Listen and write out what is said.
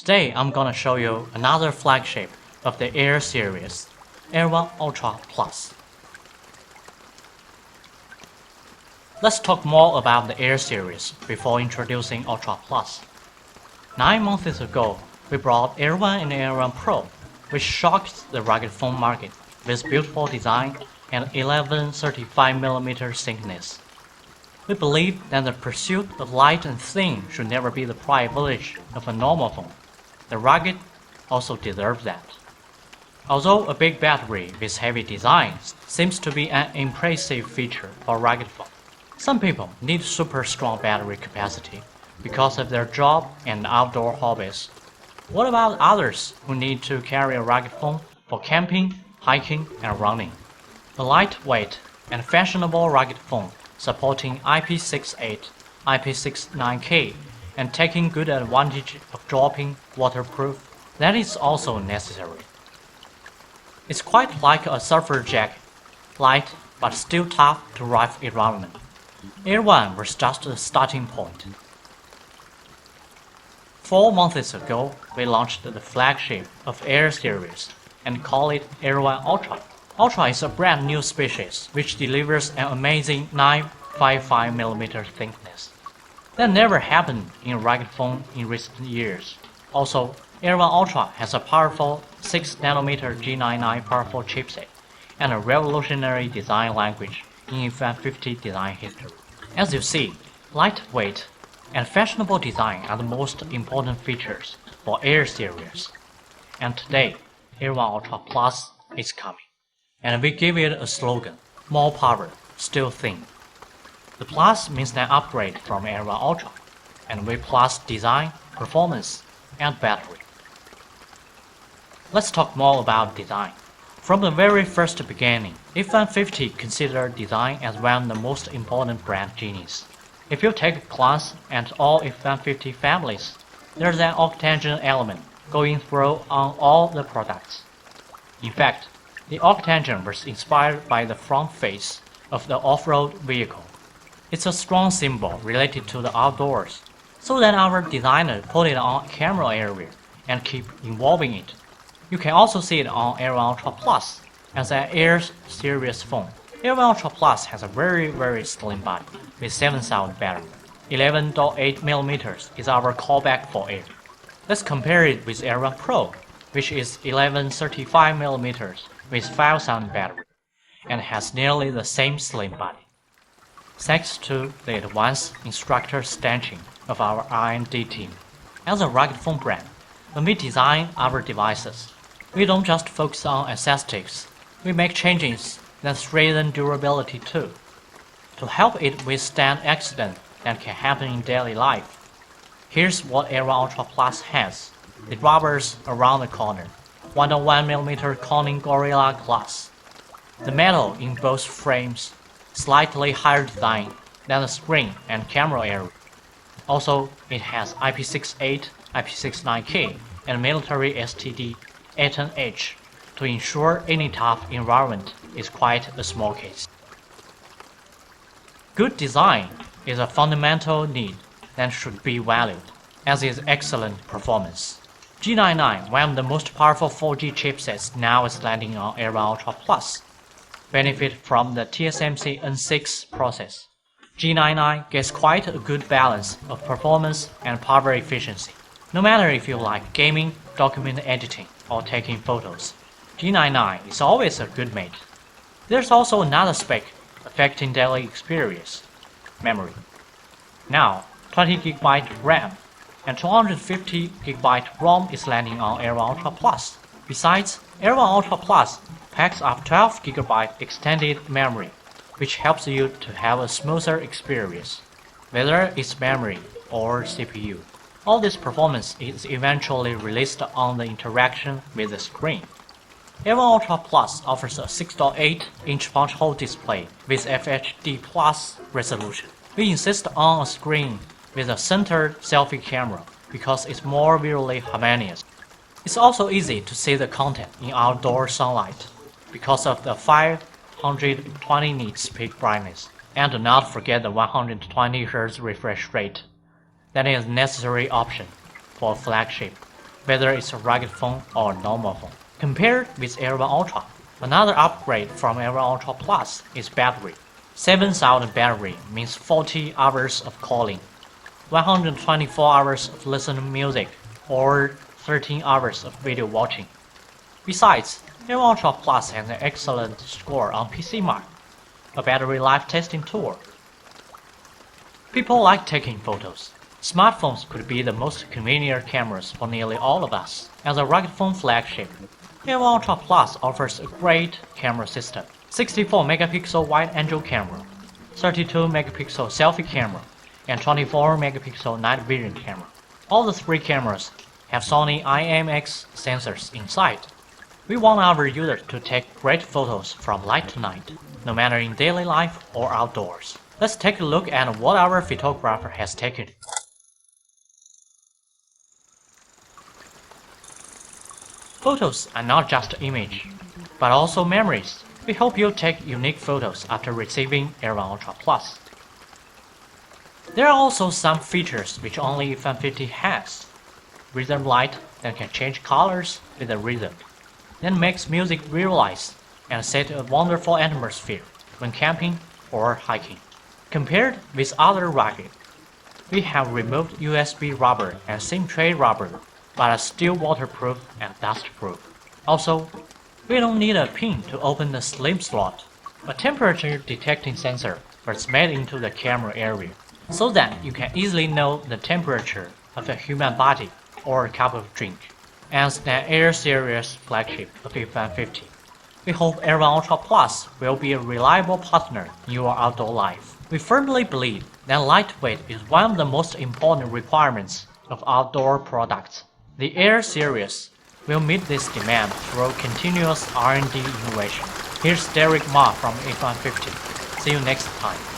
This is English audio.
Today I'm gonna show you another flagship of the Air series, Air1 Ultra Plus. Let's talk more about the Air series before introducing Ultra Plus. 9 months ago, we brought Air1 and Air1 Pro, which shocked the rugged phone market with beautiful design and 1135mm thickness. We believe that the pursuit of light and thin should never be the privilege of a normal phone. The rugged also deserve that. Although a big battery with heavy designs seems to be an impressive feature for a rugged phone, some people need super strong battery capacity because of their job and outdoor hobbies. What about others who need to carry a rugged phone for camping, hiking, and running? A lightweight and fashionable rugged phone supporting IP68, IP69K, and taking good advantage of dropping waterproof, that is also necessary. It's quite like a surfer jacket, light but still tough to ride around. Air1 was just the starting point. 4 months ago, we launched the flagship of Air series and call it Air1 Ultra. Ultra is a brand new species which delivers an amazing 955mm thickness. That never happened in a rugged phone in recent years. Also, Air1 Ultra has a powerful 6nm G99 powerful chipset and a revolutionary design language in IIIF150 design history. As you see, lightweight and fashionable design are the most important features for Air series. And today, Air1 Ultra Plus is coming. And we give it a slogan, more power, still thin. The Plus means an upgrade from Air1 Ultra, and we plus design, performance, and battery. Let's talk more about design. From the very first beginning, IIIF150 considered design as one of the most important brand genius. If you take a glance at all IIIF150 families, there's an octagon element going through on all the products. In fact, the octagon was inspired by the front face of the off-road vehicle. It's a strong symbol related to the outdoors, so that our designer put it on camera area and keep evolving it. You can also see it on Air1 Ultra Plus as an Air series phone. Air1 Ultra Plus has a very slim body with 7,000 battery. 11.8mm is our callback for Air. Let's compare it with Air1 Pro, which is 1135mm with 5,000 battery and has nearly the same slim body. Thanks to the advanced instructor stitching of our R&D team. As a rugged phone brand, when we design our devices, we don't just focus on aesthetics, we make changes that strengthen durability too, to help it withstand accidents that can happen in daily life. Here's what Air1 Ultra Plus has. The rubbers around the corner, 1.1mm Corning Gorilla Glass. The metal in both frames, slightly higher design than the screen and camera area. Also, it has IP68, IP69K, and military STD A10H to ensure any tough environment is quite a small case. Good design is a fundamental need that should be valued, as is excellent performance. G99, one of the most powerful 4G chipsets, now is landing on Air1 Ultra Plus. Benefit from the TSMC N6 process. G99 gets quite a good balance of performance and power efficiency. No matter if you like gaming, document editing, or taking photos, G99 is always a good mate. There's also another spec affecting daily experience: memory. Now, 20GB RAM and 250GB ROM is landing on Air1 Ultra Plus. Besides, Air1 Ultra Plus packs up 12GB extended memory, which helps you to have a smoother experience, whether it's memory or CPU. All this performance is eventually released on the interaction with the screen. Air1 Ultra Plus offers a 6.8-inch punch hole display with FHD Plus resolution. We insist on a screen with a centered selfie camera because it's more visually harmonious. It's also easy to see the content in outdoor sunlight because of the 520 nits peak brightness, and do not forget the 120Hz refresh rate. That is a necessary option for a flagship. whether it's a rugged phone or a normal phone. Compared with Air1 Ultra, another upgrade from Air1 Ultra Plus is battery. 7,000 battery means 40 hours of calling, 124 hours of listening music, or 13 hours of video watching. Besides, Air1 Ultra Plus has an excellent score on PCMark, a battery life testing tool. People like taking photos. Smartphones could be the most convenient cameras for nearly all of us. As a rugged phone flagship, Helio Ultra Plus offers a great camera system. 64 megapixel wide-angle camera, 32 megapixel selfie camera, and 24 megapixel night vision camera. All the three cameras have Sony IMX sensors inside. We want our users to take great photos from light to night, no matter in daily life or outdoors. Let's take a look at what our photographer has taken. Photos are not just images, but also memories. We hope you take unique photos after receiving Air1 Ultra Plus. There are also some features which only IIIF150 has. Rhythm light that can change colors with the rhythm, then makes music realized and set a wonderful atmosphere when camping or hiking. Compared with other rugged, we have removed USB rubber and SIM tray rubber, but are still waterproof and dustproof. Also, we don't need a pin to open the slim slot. A temperature detecting sensor was made into the camera area, so that you can easily know the temperature of a human body or a cup of drink. As an Air series flagship of IIIF150, we hope Air1 Ultra Plus will be a reliable partner in your outdoor life. We firmly believe that lightweight is one of the most important requirements of outdoor products. The Air series will meet this demand through continuous R&D innovation. Here's Derek Ma from IIIF150. See you next time.